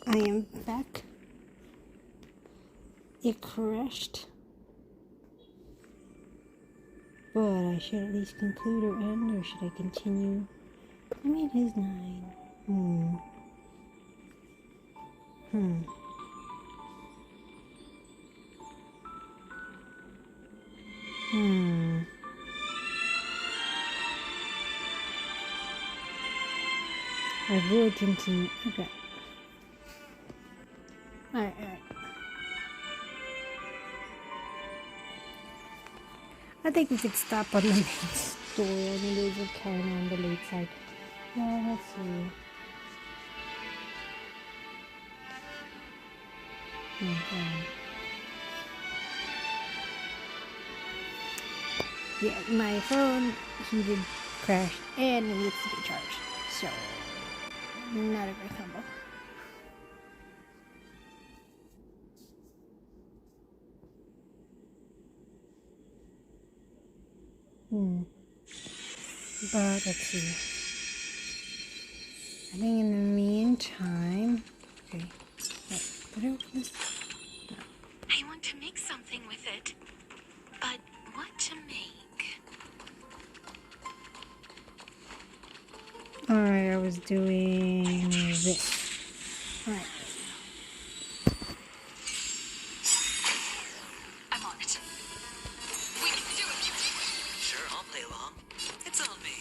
I am back. It crashed. But I should at least conclude or end, or should I continue? I mean, it is 9. I will continue. Okay. Alright. I think we could stop on the main story. I mean, those are kind of on the late side. Let's see. Yeah, my phone heated, crashed, and it needs to be charged. So, not a great combo. But let's see. I think in the meantime, okay. Did I open this? No. I want to make something with it, but what to make? Alright, I was doing this. Alright. I'm on it. We can do it, Cutie. Sure, I'll play along. It's on me.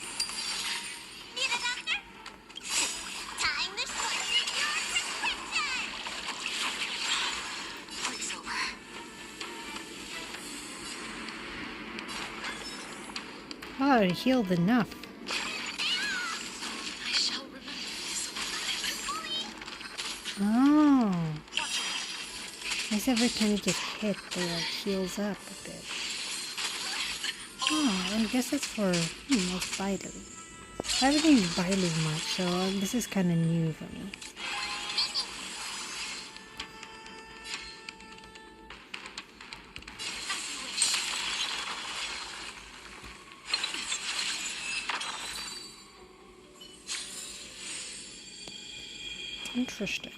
Need a doctor? Time to sort your prescription! Break's over. Oh, it healed enough. I shall remember this one. Oh. I guess every time you get hit, they like heals up a bit. Oh, I guess that's for most Bailu. I haven't used Bailu much, so this is kind of new for me. Interesting.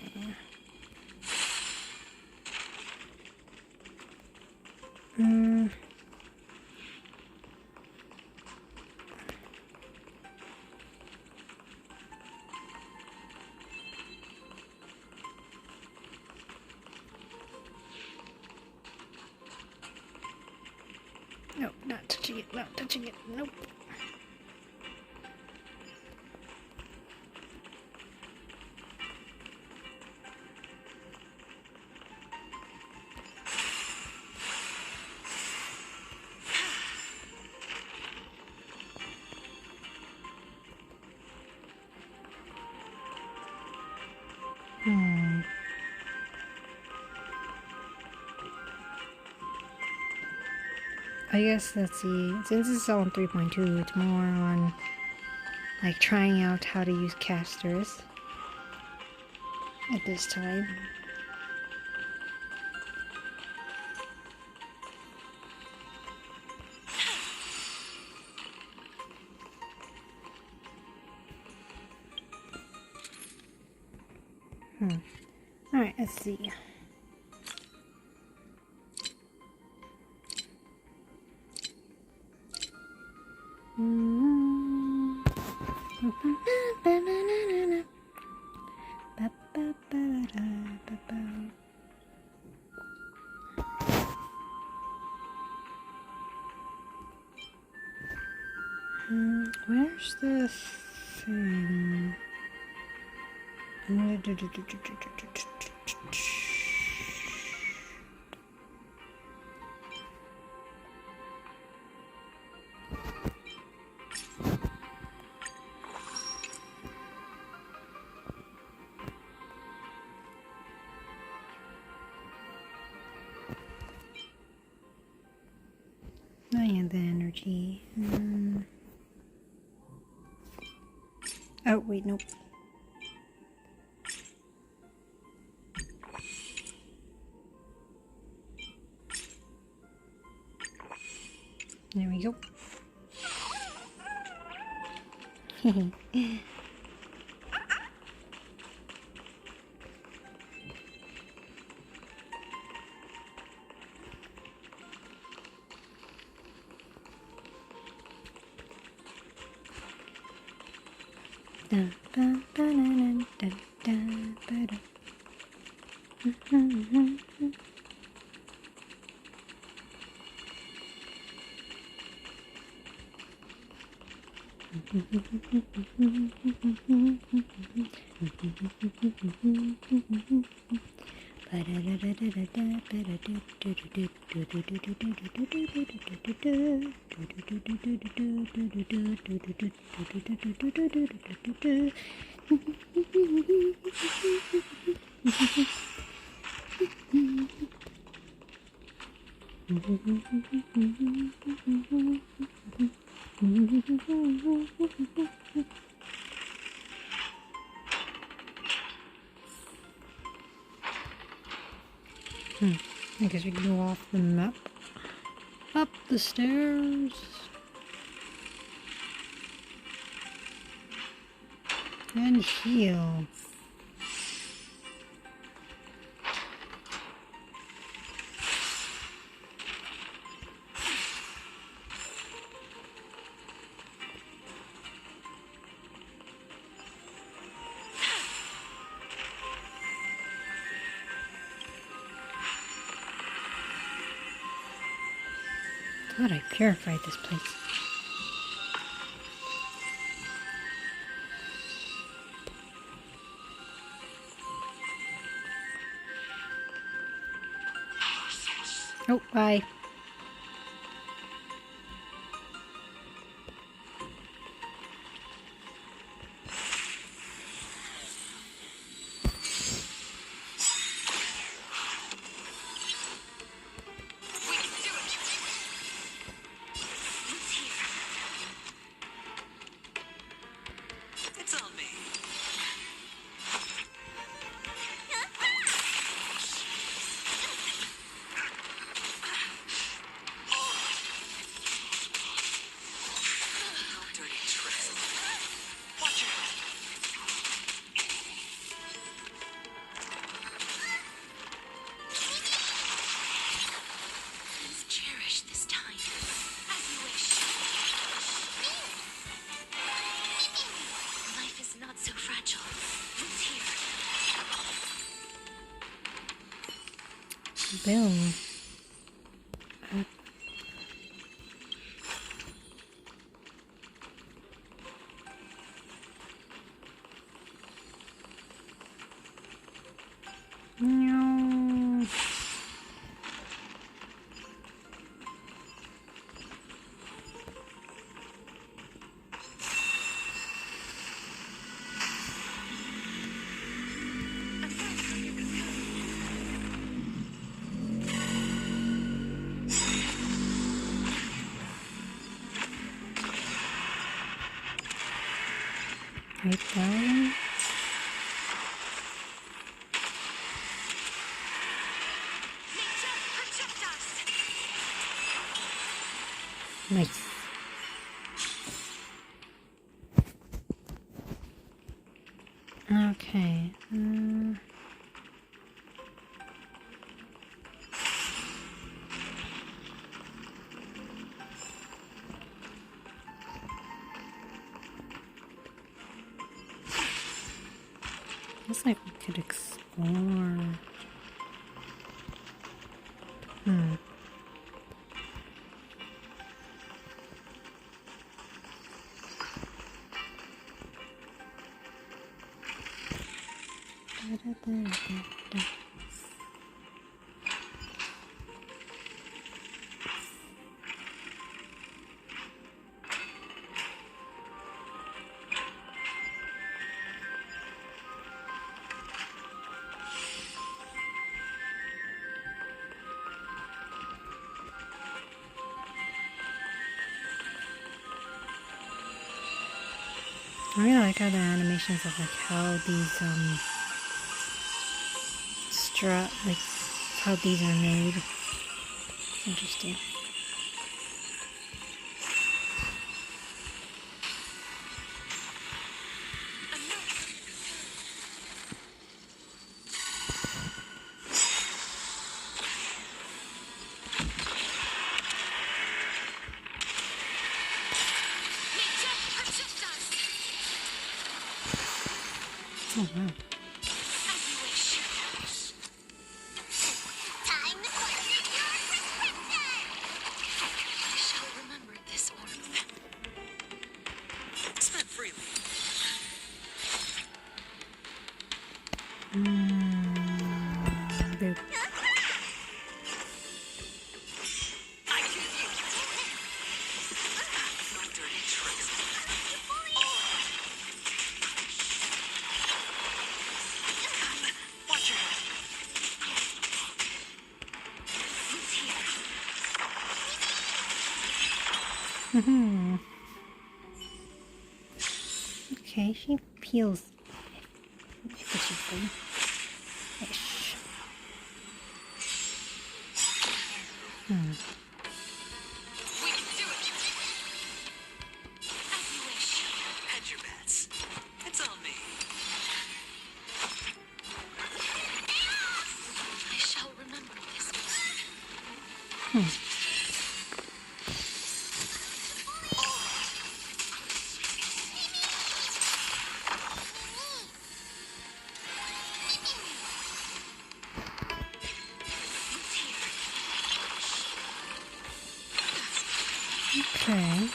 Nope, not touching it, not touching it, nope. I guess, let's see, since it's on 3.2, it's more on, like, trying out how to use casters at this time. Alright, let's see. Where's the thing? I had the energy. Oh, wait, nope. There we go. Dun, dun, dun, dun, dun, dun, dun. I guess we can go off the map. Up the stairs. And heal. Thought I purified this place. Oh, bye. It's on me. No dirty tricks. Watch your head. Please cherish this time as you wish. Life is not so fragile. It's here. Boom. No. Right down. Nice. Okay. Looks like we could explore. I really like how the animations of like how these like how these are made. It's interesting. Oh, wow. As you wish. Time to put your prescription! I shall remember this warmth. Spent freely. Boop. I choose you. No dirty tricks. Watch your head. Who's here? Okay, she feels efficiently. Ish. We can do it. As you wish. Hedge your bets. It's on me. I shall remember this. Okay.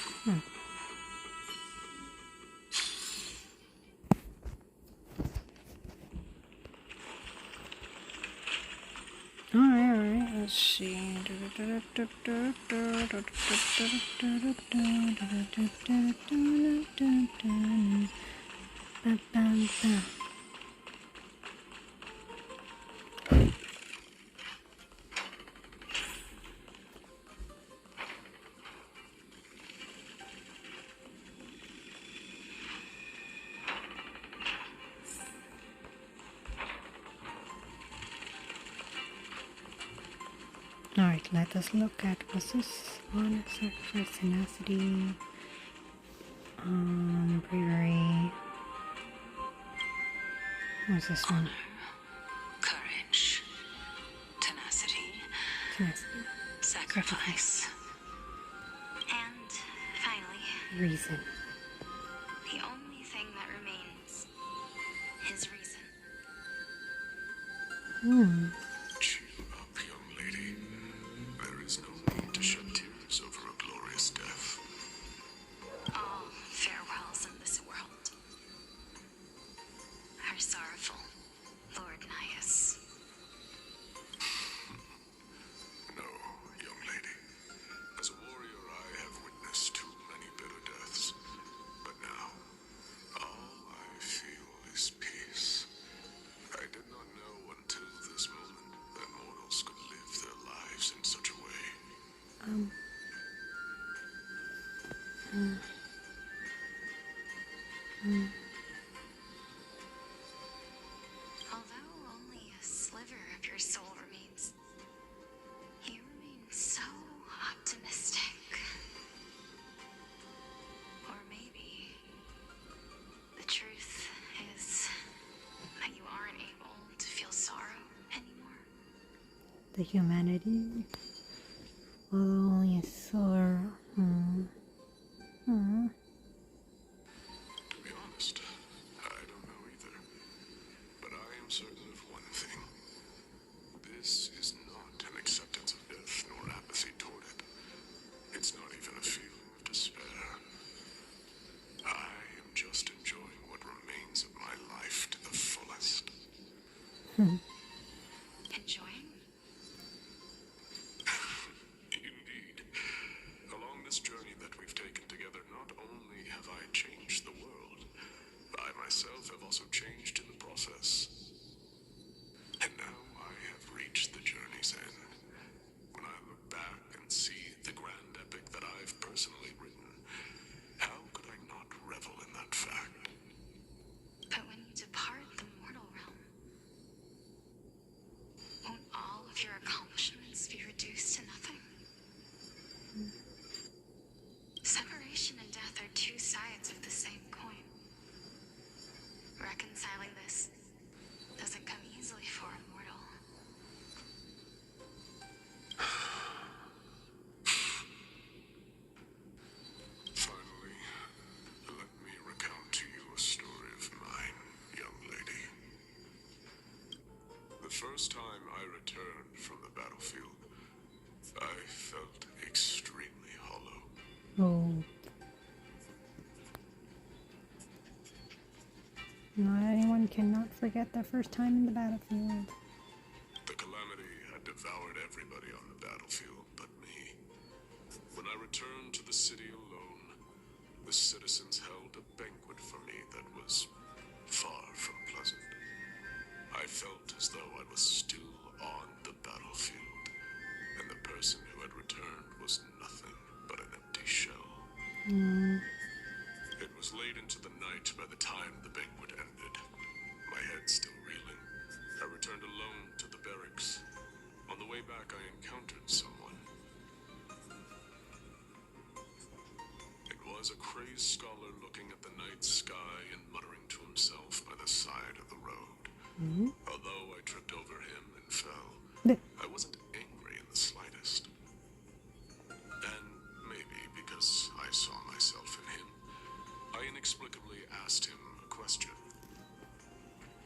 Alright, let's see. Alright, let us look at what's this? Honor, sacrifice, tenacity, bravery. What's this one? Courage. Tenacity. Tenacity. Sacrifice. And finally, Reason. the only thing that remains is reason. Cheer up, young lady. There is no need to shed tears over a glorious death. All farewells in this world are sorrowful, Lord Nias. No, young lady. As a warrior, I have witnessed too many bitter deaths. But now, all I feel is peace. I did not know until this moment that mortals could live their lives in such a way. Although only a sliver of your soul remains, you remain so optimistic. Or maybe the truth is that you aren't able to feel sorrow anymore. The humanity. Although only a soul. To be honest, I don't know either. But I am certain of one thing. This is not an acceptance of death nor apathy toward it. It's not even a feeling of despair. I am just enjoying what remains of my life to the fullest. Enjoying? Indeed. Along this journey that we've taken together, not only have I changed the world, I myself have also changed in the process. And now I have reached the journey's end. When I look back and see the grand epic that I've personally written, how could I not revel in that fact? But when you depart the mortal realm, first time I returned from the battlefield, I felt extremely hollow. Oh. Not anyone cannot forget their first time in the battlefield. The calamity had devoured everybody on the battlefield but me. When I returned to the city alone, the citizens held a banquet for me that was far from pleasant. I felt as though I was still on the battlefield, and the person who had returned was nothing but an empty shell. It was late into the night by the time the banquet ended. My head still reeling, I returned alone to the barracks. On the way back, I encountered someone. It was a crazed scholar looking at the night sky and muttering to himself by the side of the road. Although I tripped over him and fell, I wasn't angry in the slightest. And maybe because I saw myself in him, I inexplicably asked him a question.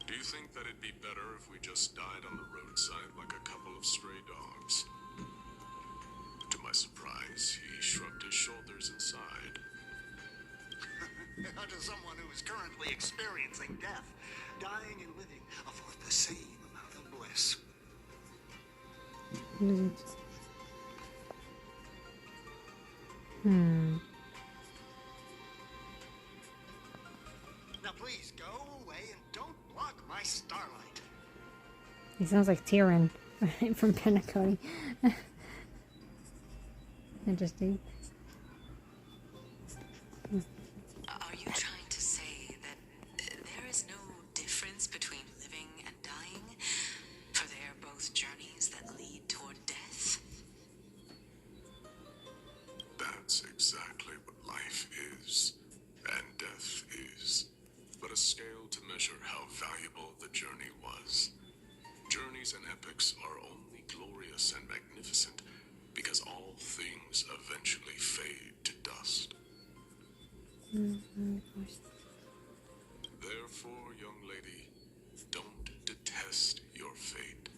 Do you think that it'd be better if we just died on the roadside like a couple of stray dogs? To my surprise, he shrugged his shoulders and sighed. To someone who is currently experiencing death, dying and living afford the same amount of bliss. Now please go away and don't block my starlight. He sounds like Tyrion from Penacony. Interesting. Are you trying to say that there is no difference between living and dying? For they are both journeys that lead toward death? That's exactly what life is, and death is, but a scale to measure how valuable the journey was. Journeys and epics are only glorious and magnificent because all things eventually fade to dust. Therefore, young lady, don't detest your fate.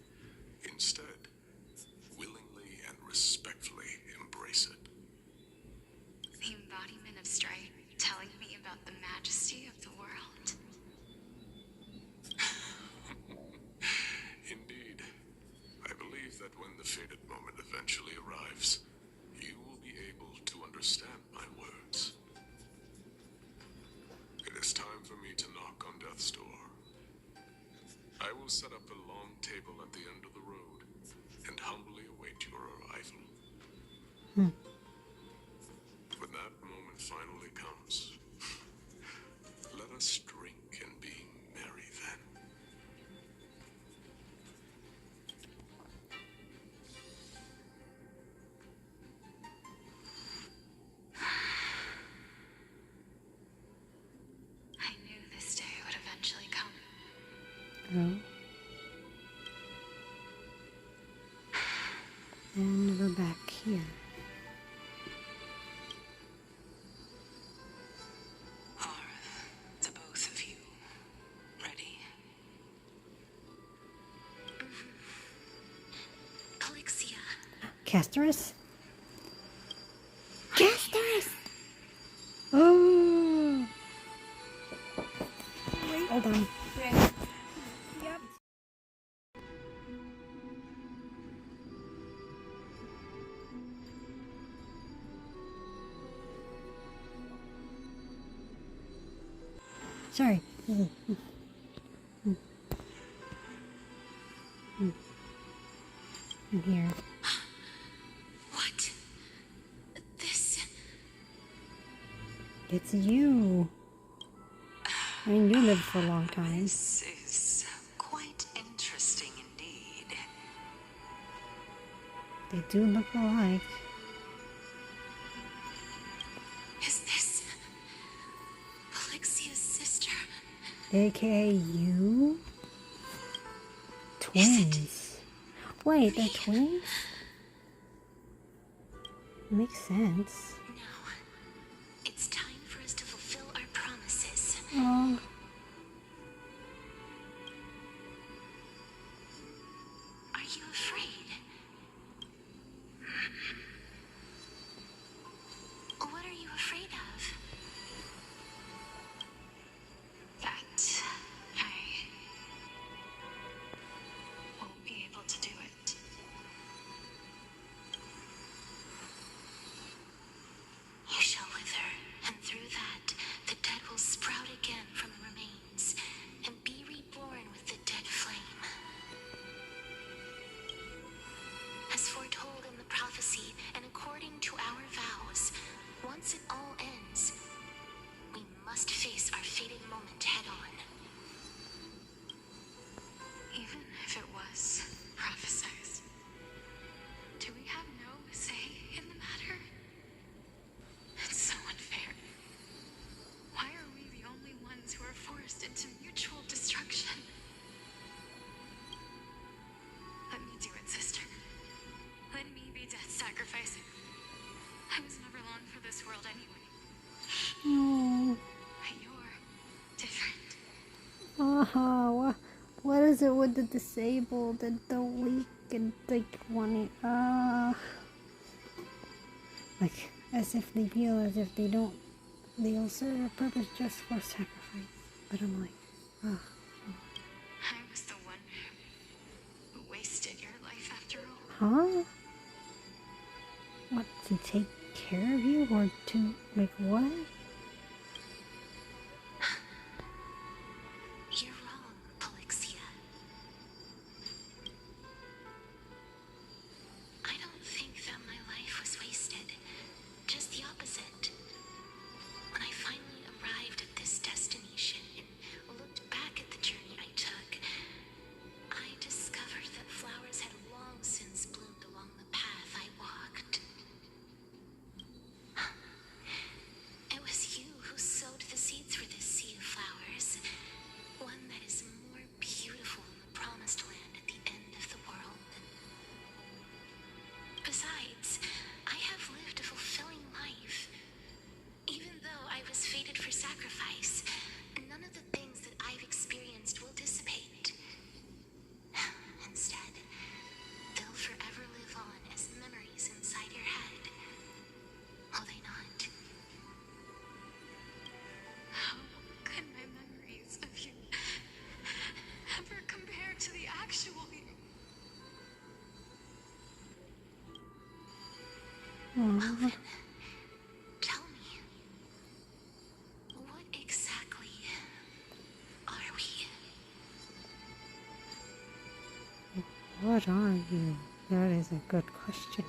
Instead, willingly and respectfully embrace it. The embodiment of strife, telling me about the majesty of the world. Indeed. I believe that when the fated moment eventually arrives, you will be able to understand my words. It is time for me to knock on death's door. I will set up a long table at the end of the road and humbly await your arrival. When that moment finally comes, let us drink and be merry then. I knew this day would eventually come. Oh. And we're back here. Are the both of you ready? Calixia. Casterus? Casterus! Oh! Wait. Hold on. Yep. Sorry. I'm here. What? This... It's you. I mean, you lived for a long time. This is quite interesting indeed. They do look alike. Is this... Calixia's sister? AKA you? Twins. Wait, they're twins? Makes sense. No. It's time for us to fulfill our promises. Oh. Even if it was prophesized, do we have no say in the matter? It's so unfair. Why are we the only ones who are forced into mutual destruction? Let me do it, sister. Let me be death sacrificing. I was never long for this world anyway. No. But you're different. What is it with the disabled and the weak and like wanting like as if they feel as if they'll serve a purpose just for sacrifice. But I'm like, I was the one who wasted your life after all. huh? What, to take care of you or to like what? You're wrong, Polixia. I don't think that my life was wasted. Just the opposite. When I finally arrived at this destination and looked back at the journey I took, I discovered that flowers had long since bloomed along the path I walked. It was you who sowed the seeds for this sea of flowers, one that is more beautiful than the promised land at the end of the world. Besides, I have lived a fulfilling life. Even though I was fated for sacrifice, none of the things that I've experienced will dissipate. Instead, they'll forever live on as memories inside your head. Will they not? How could my memories of you ever compare to the actual you? Well then, tell me, what exactly are we? What are you? That is a good question.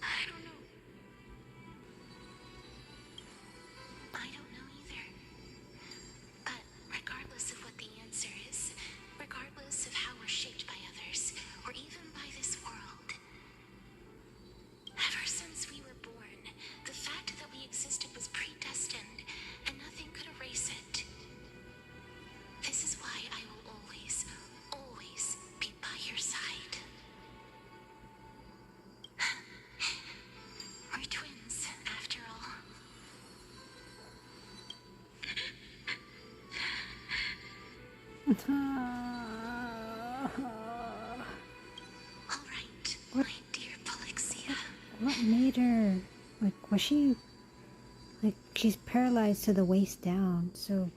I don't know. I don't know either. But regardless of what the answer is, regardless of how we're shaped by others, or even by this world, ever since we were born, the fact that we existed was predestined, and nothing could erase it. This is why I will always, always be by your side. We're twins, after all. All right, What? my dear Polixia. What made her like? Was she like she's paralyzed to the waist down? So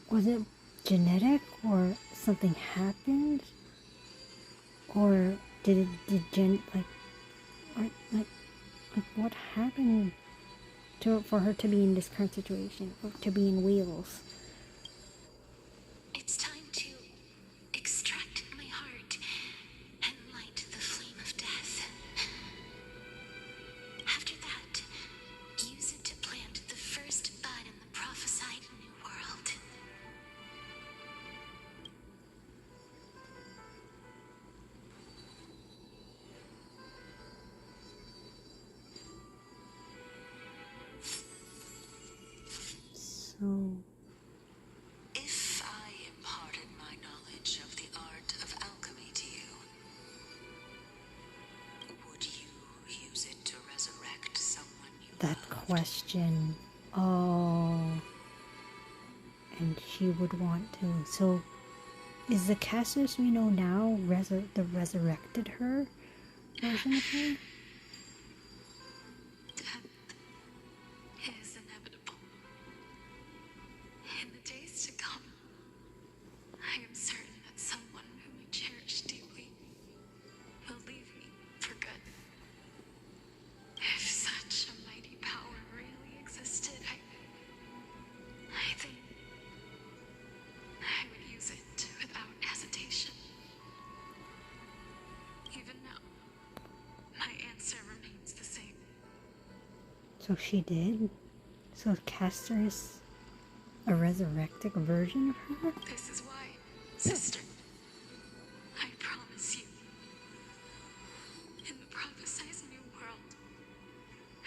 was it genetic or something happened, or did what happened to for her to be in this current situation, or to be in wheels? It's time to extract my heart and light the flame of death. After that, use it to plant the first bud in the prophesied new world. So If I imparted my knowledge of the art of alchemy to you, would you use it to resurrect someone you that loved? question. Oh, and she would want to. So, is the Cassius we know now the resurrected her version of her? Death is inevitable. In the days to come, I am certain that someone whom I cherish deeply will leave me for good. If such a mighty power really existed, I think I would use it without hesitation. So she did? So Castor is a resurrected version of her? This is why, sister, I promise you, in the prophesized new world,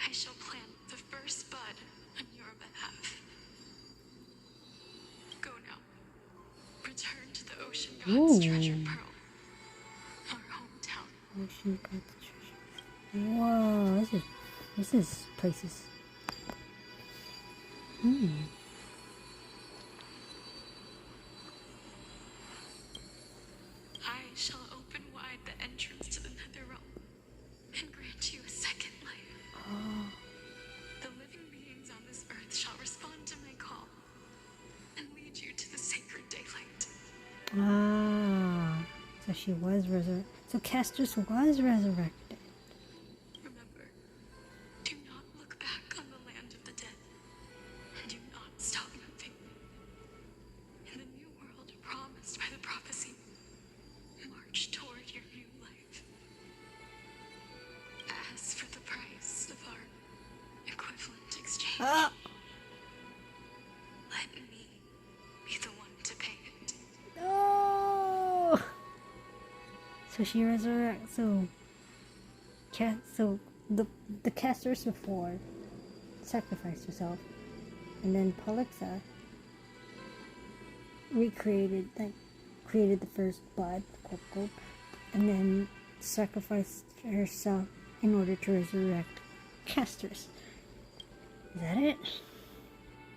I shall plant the first bud on your behalf. Go now. Return to the ocean god's treasure pearl, our hometown. Ocean got the treasure. Whoa, this is places. I shall open wide the entrance to the nether realm and grant you a second life. The living beings on this earth shall respond to my call and lead you to the sacred daylight. Ah, so she was resurrected. So Castor was resurrected. Remember, do not look back on the land of the dead, and do not stop moving. In the new world promised by the prophecy, march toward your new life. As for the price of our equivalent exchange, let me be the one to pay it. No. So she resurrects. So the casters before sacrificed herself, and then Polyxa created the first bud, Coco, and then sacrificed herself in order to resurrect casters. Is that it?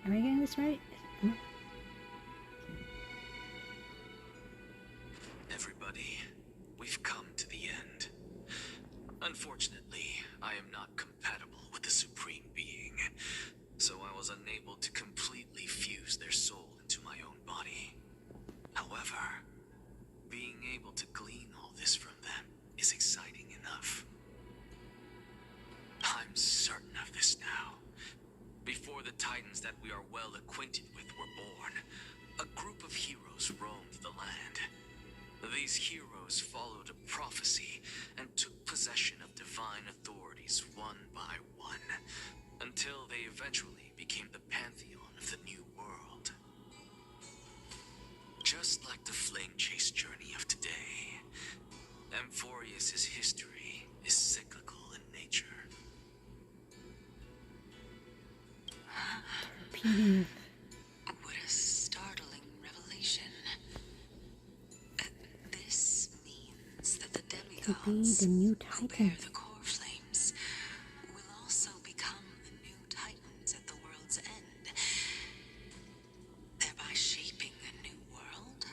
Am I getting this right? Everybody, we've come to the end. Unfortunately, I am not compatible with the Supreme Being, so I was unable to completely fuse their soul into my own body. However, being able to glean all this from them is exciting enough. I'm certain of this now. Before the Titans that we are well acquainted with were born, a group of heroes roamed the land. These heroes followed a prophecy and took possession of divine authorities one by one, until they eventually became the pantheon of the New World. Just like the flame chase journey of today, Amphorius' history is cyclical in nature. Repeating. What a startling revelation. This means that the To be demigods the new who Titan. bear the core flames will also become the new Titans at the world's end, thereby shaping a new world.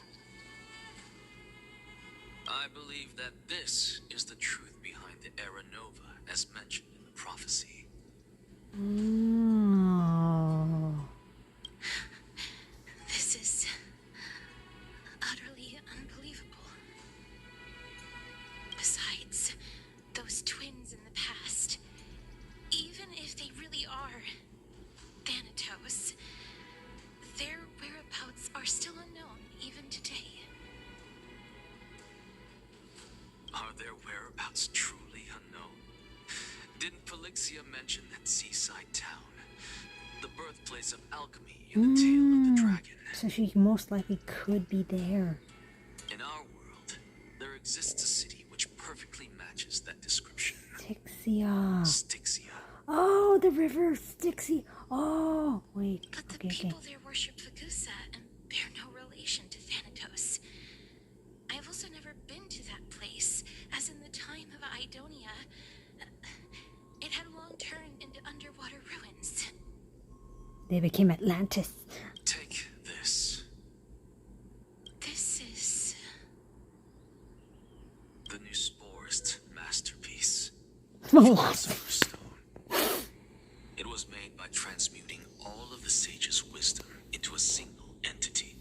I believe that this is the truth behind the Era Nova as mentioned in the prophecy. Oh. This is utterly unbelievable. Besides, those twins in the past, even if they really are Thanatos, their whereabouts are still unknown even today. Are their whereabouts truly unknown? Didn't Polixia mention that seaside town? The birthplace of alchemy in the Tale of the Dragon. So she most likely could be there. In our world, there exists a city which perfectly matches that description. Tixia. Styxia. Oh, the river Styxia. Oh, wait. But the Okay. people there worship Fagusa and bear no relation to Thanatos. I've also never been to that place, as in the time of Idonia, it had long turned into underwater ruins. They became Atlantis. Take this. This is... The new Sporist masterpiece. Philosopher's Philosopher's Stone. It was made by transmuting all of the sage's wisdom into a single entity,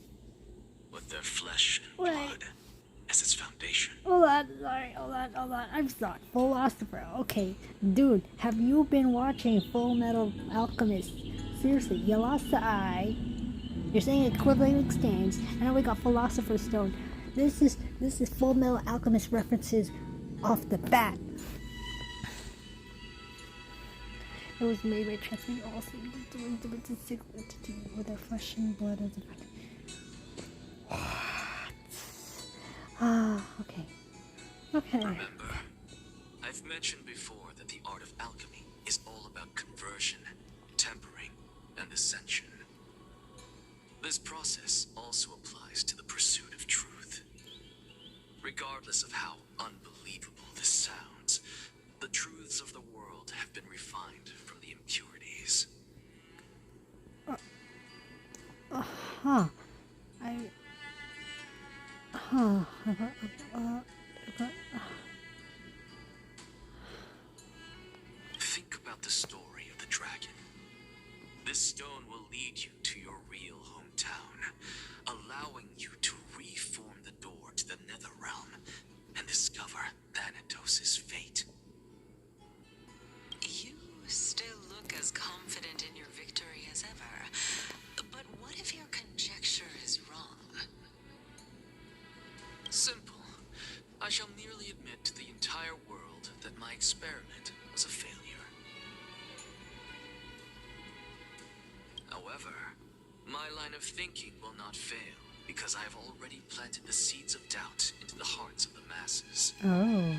with their flesh and Wait. blood as its foundation. Hold on, hold on. I'm sorry. Philosopher. Okay. Dude, have you been watching Full Metal Alchemist? Seriously, you lost the eye. You're saying equivalent exchange, and now we got Philosopher's Stone. This is Full Metal Alchemist references off the bat. It was made by transmitting all signals to a single entity with their flesh and blood as a fact. Ah, okay. Okay. Remember, I've mentioned before that the art of alchemy is all about conversion, tempering, and ascension. This process also applies to the pursuit of truth. Regardless of how unbelievable this sounds, the truths of the world have been refined from the impurities. Huh. Huh. Think about the story of the dragon. This stone will lead you to your real hometown, allowing you to reform the door to the nether realm and discover Thanatos' fate. You still look as confident in your victory as ever. But what if your conjecture is wrong? Simple. I shall merely admit to the entire world that my experiment was a failure. However, my line of thinking will not fail because I have already planted the seeds of doubt into the hearts of the masses. Oh.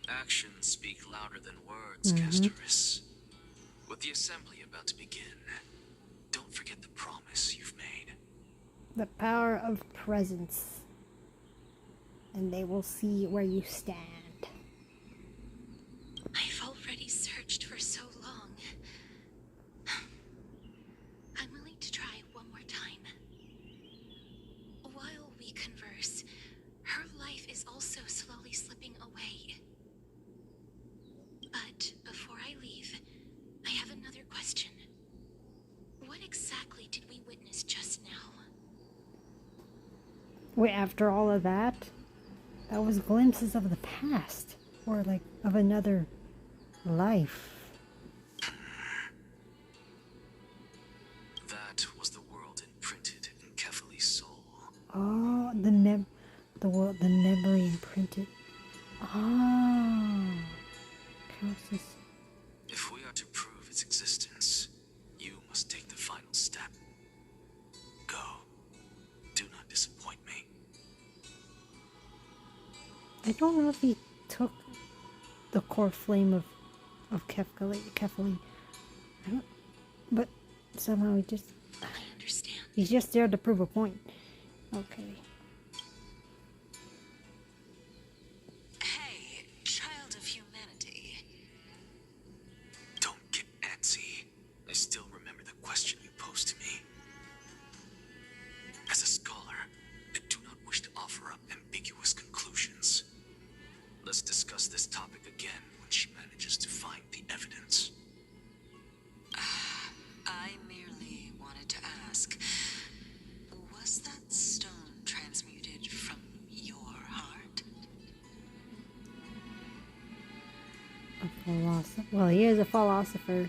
Actions speak louder than words, Castoris. With the assembly about to begin, don't forget the promise you've made. The power of presence. And they will see where you stand. I've already searched for so long. I'm willing to try one more time. While we converse, her life is also slowly slipping away. But before I leave, I have another question. What exactly did we witness just now? Wait, after all of that? That was glimpses of the past. Or like of another life. That was the world imprinted in Kefali's soul. Oh, the world, the memory imprinted. Oh. Counts as... If we are to prove its existence, you must take the final step. Go. Do not disappoint me. I don't know if he took the core flame of Kefali. I don't, but somehow he just... I understand. He's just there to prove a point. Okay. Hey, child of humanity. Don't get antsy. I still remember the question you posed to me. As a scholar, I do not wish to offer up ambiguous conclusions. Let's discuss this topic again when she manages to find the evidence. I merely wanted to ask, was that stone transmuted from your heart? A philosopher. Well, he is a philosopher.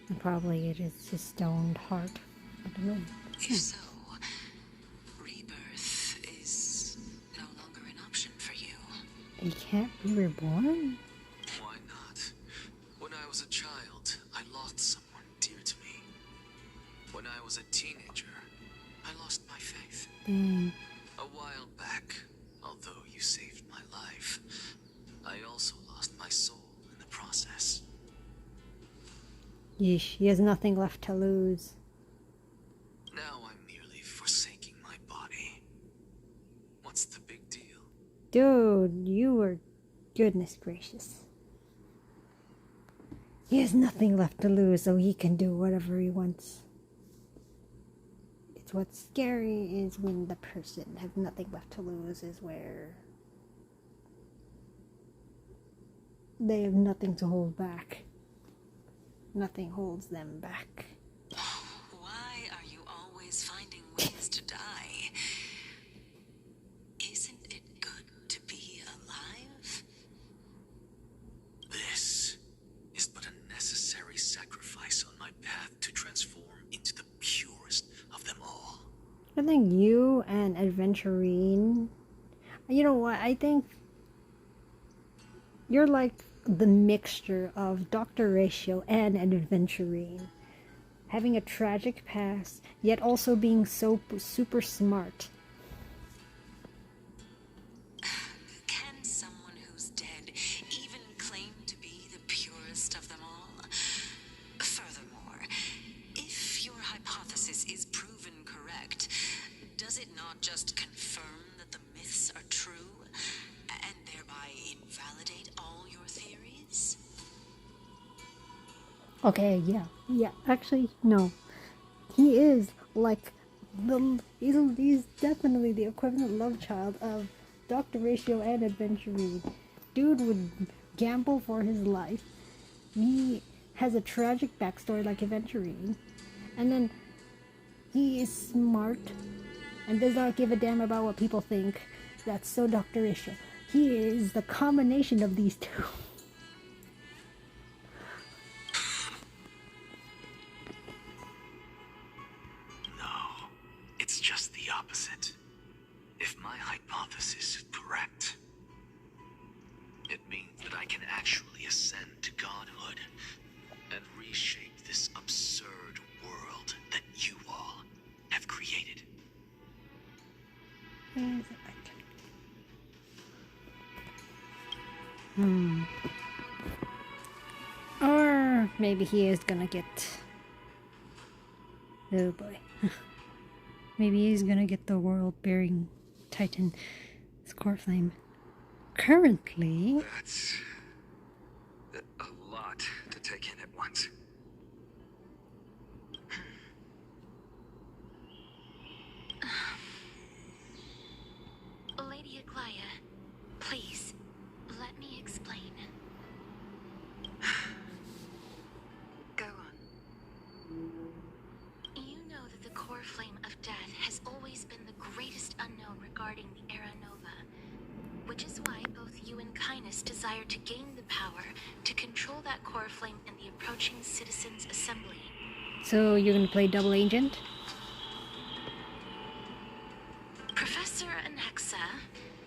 And probably it is his stoned heart. I don't know. If so, rebirth is no longer an option for you. He can't be reborn? Why not? When I was a child, I lost someone dear to me. When I was a teenager, I lost my faith. Dang. A while back, although you saved my life, I also lost my soul in the process. Yeesh, he has nothing left to lose. Now I'm merely forsaking my body. What's the big deal? Dude, you are... Goodness gracious. He has nothing left to lose, so he can do whatever he wants. It's what's scary is when the person has nothing left to lose is where they have nothing to hold back. Nothing holds them back. Why are you always finding ways to die? Isn't it good to be alive? This is but a necessary sacrifice on my path to transform into the purest of them all. I think you and Adventurine... You know what? I think you're like the mixture of Dr. Ratio and an adventurine. Having a tragic past, yet also being so super smart. Can someone who's dead even claim to be the purest of them all? Furthermore, if your hypothesis is proven correct, does it not just confirm that the myths are true, and thereby invalidate all your theories? Okay, yeah. Actually, no. He is like he's definitely the equivalent love child of Dr. Ratio and Adventurine. Dude would gamble for his life. He has a tragic backstory like Adventurine. And then he is smart and does not give a damn about what people think. That's so Dr. Ratio. He is the combination of these two. No, it's just the opposite. If my hypothesis is correct, it means that I can actually ascend to godhood and reshape this absurd world that you all have created. Or maybe he is gonna get... Oh boy. Maybe he's gonna get the world-bearing Titan Score Flame. Currently... That's a lot to take in at once. Lady Aglaya, please, let me explain. Go on. You know that the core flame of death has always been the greatest unknown regarding the Era Nova, which is why both you and Kindness desire to gain the power to control that core flame in the approaching Citizens' Assembly. So you're gonna play double agent? Professor Anaxa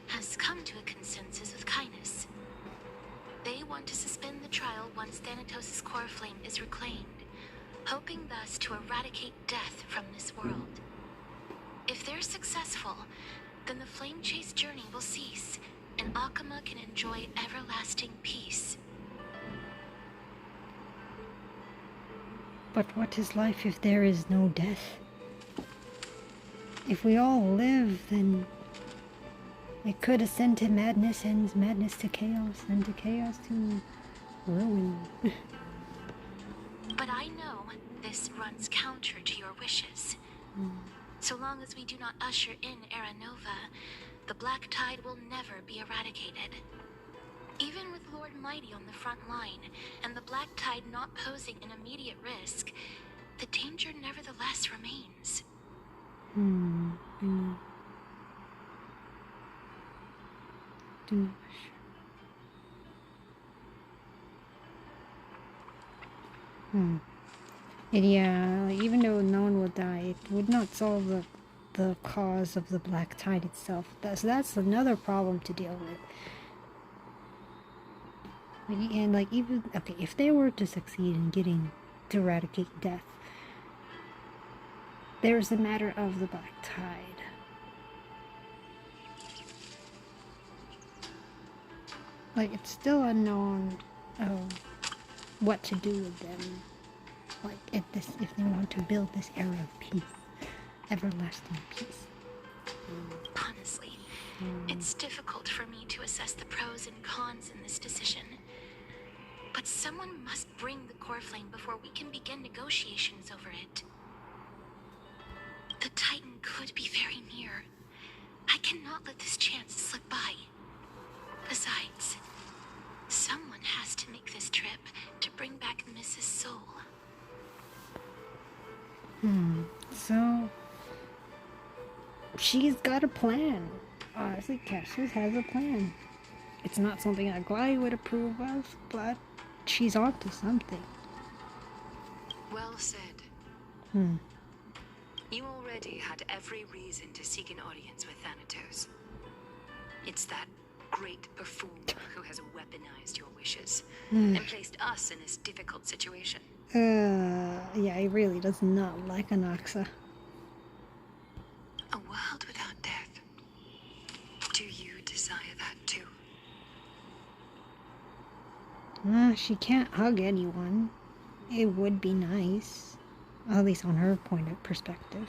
has come to a consensus with Kindness. They want to suspend the trial once Thanatos' core flame is reclaimed, hoping thus to eradicate death from this world. If they're successful, then the flame chase journey will cease, and Akama can enjoy everlasting peace. But what is life if there is no death? If we all live, then it could ascend to madness, and madness to chaos, and to chaos to ruin. But I know this runs counter to your wishes. So long as we do not usher in Era Nova, the Black Tide will never be eradicated. Even with Lord Mighty on the front line, and the Black Tide not posing an immediate risk, the danger nevertheless remains. And yeah, like, even though no one will die, it would not solve the cause of the Black Tide itself. That's another problem to deal with. And like even okay, if they were to succeed in getting to eradicate death, there's the matter of the Black Tide. Like it's still unknown what to do with them. Like if they want to build this era of peace, everlasting peace. Honestly, it's difficult for me to assess the pros and cons in this decision. But someone must bring the core flame before we can begin negotiations over it. The Titan could be very near. I cannot let this chance slip by. Besides, someone has to make this trip to bring back Mrs. Soul. So she's got a plan. Honestly, Cassius has a plan. It's not something that Glide would approve of, but she's onto something. Well said. You already had every reason to seek an audience with Thanatos. It's that great performer who has weaponized your wishes and placed us in this difficult situation. Yeah, he really does not like Anaxa. A world without death. Do you desire that too? She can't hug anyone. It would be nice. At least on her point of perspective.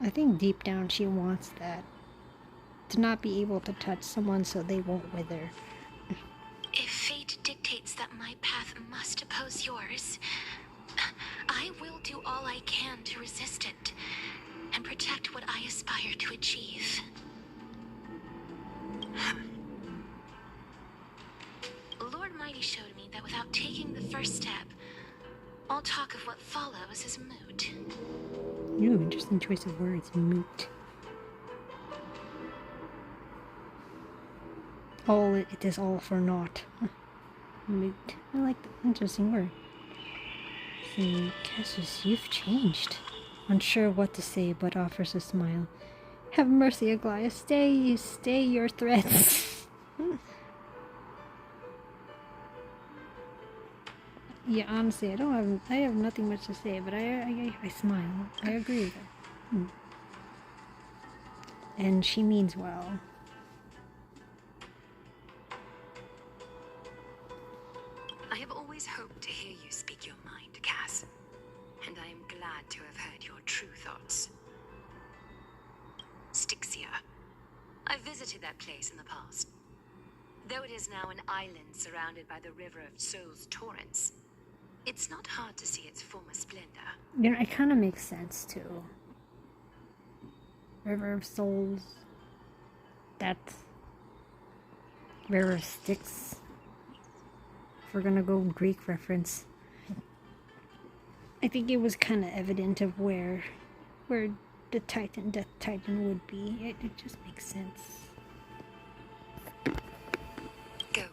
I think deep down she wants that. To not be able to touch someone so they won't wither. If fate dictates that my path must oppose yours, I will do all I can to resist it and protect what I aspire to achieve. Lord Mighty showed me that without taking the first step, all talk of what follows is moot. Ooh, interesting choice of words. Moot. All it is all for naught. Moot. I like that. Interesting word. See, Cassius, you've changed. Unsure what to say, but offers a smile. Have mercy, Aglaia. Stay your threats. Yeah, honestly, I have nothing much to say, but I smile. I agree with her. And she means well. I have always hoped to hear you speak your mind, Cass. And I am glad to have heard your true thoughts. Styxia. I visited that place in the past. Though it is now an island surrounded by the river of Souls torrents, it's not hard to see its former splendor. You know, it kind of makes sense too. River of Souls. That River of Styx. If we're gonna go Greek reference, I think it was kind of evident of where the Death Titan would be. It just makes sense. Go.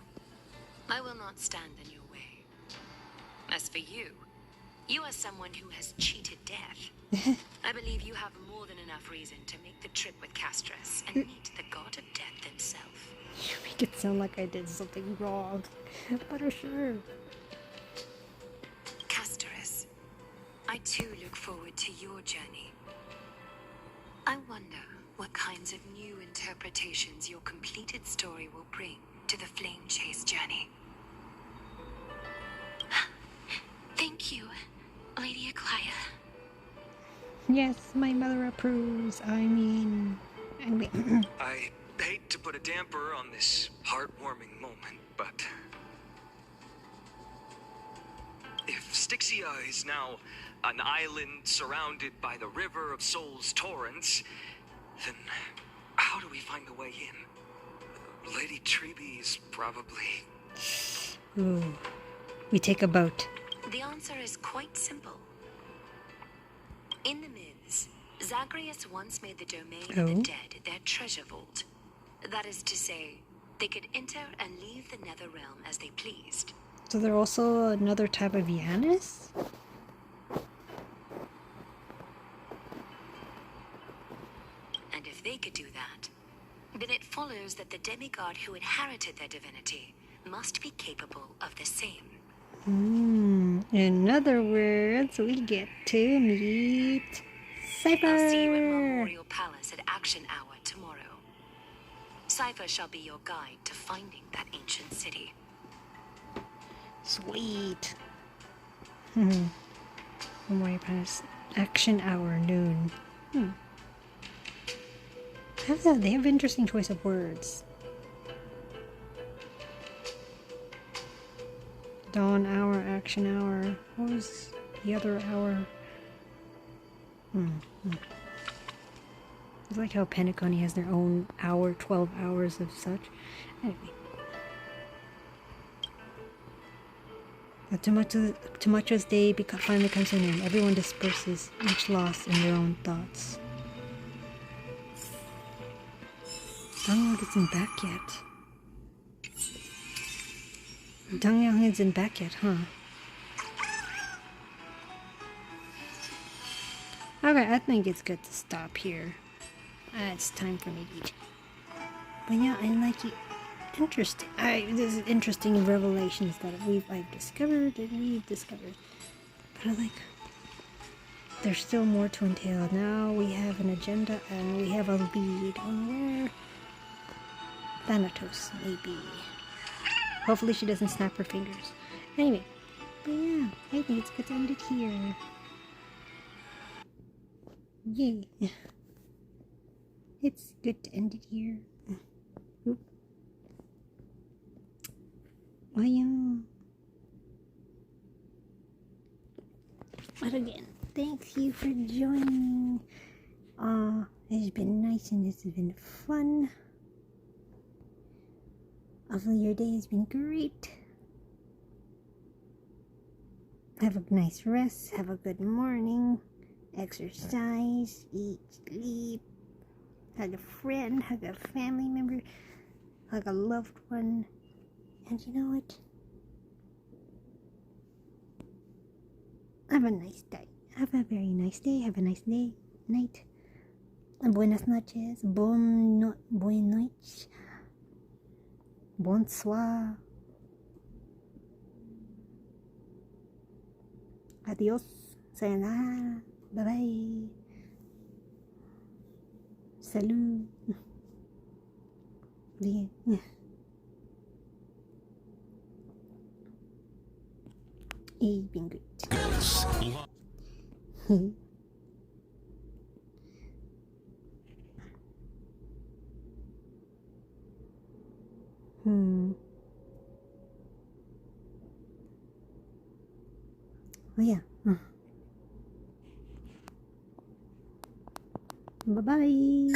I will not stand in your way. As for you, you are someone who has cheated death. I believe you have more than enough reason to make the trip with Castras and meet the god of death himself. You make it sound like I did something wrong, but sure. Castras, I too look forward to your journey. I wonder what kinds of new interpretations your completed story will bring to the Flame Chase journey. Thank you, Lady Aglaia. Yes, my mother approves. I mean... I hate to put a damper on this heartwarming moment, but... if Styxia is now an island surrounded by the River of Souls torrents, then how do we find a way in? Lady Treby is probably... Ooh. We take a boat. The answer is quite simple. In the myths, Zagreus once made the domain of the dead their treasure vault. That is to say, they could enter and leave the nether realm as they pleased. So they're also another type of Yanis? And if they could do that, then it follows that the demigod who inherited their divinity must be capable of the same. In other words, we get to meet Cypher. I'll see you at Memorial Palace at Action Hour tomorrow. Cypher shall be your guide to finding that ancient city. Sweet. Memorial Palace, Action Hour, noon. They have interesting choice of words. Dawn hour, action hour. What was the other hour? It's like how Penacony has their own hour, 12 hours of such. Anyway. Tamacho's day finally comes to an end. Everyone disperses, each lost in their own thoughts. Dongyang isn't back yet. Dongyang isn't back yet, huh? Okay, I think it's good to stop here. It's time for me to eat. But yeah, I like it. Interesting. This is interesting revelations that I've discovered and we've discovered. But I like. There's still more to entail. Now we have an agenda and we have a lead on where Thanatos may be. Hopefully she doesn't snap her fingers. Anyway, but yeah, I think it's good to end it here. Yay. It's good to end it here. Oop. Oh yeah. But again, thank you for joining. It's been nice and it's been fun. Hopefully your day has been great. Have a nice rest. Have a good morning. Exercise. Eat. Sleep. Hug a friend. Hug a family member. Hug a loved one. And you know what? Have a nice day. Have a very nice day. Have a nice day. Night. Buenas noches. Buenas noches. Bonsoir. Adios. Sayonara. Bye bye. Salut. Bien. It's been great. Oh yeah. Bye bye.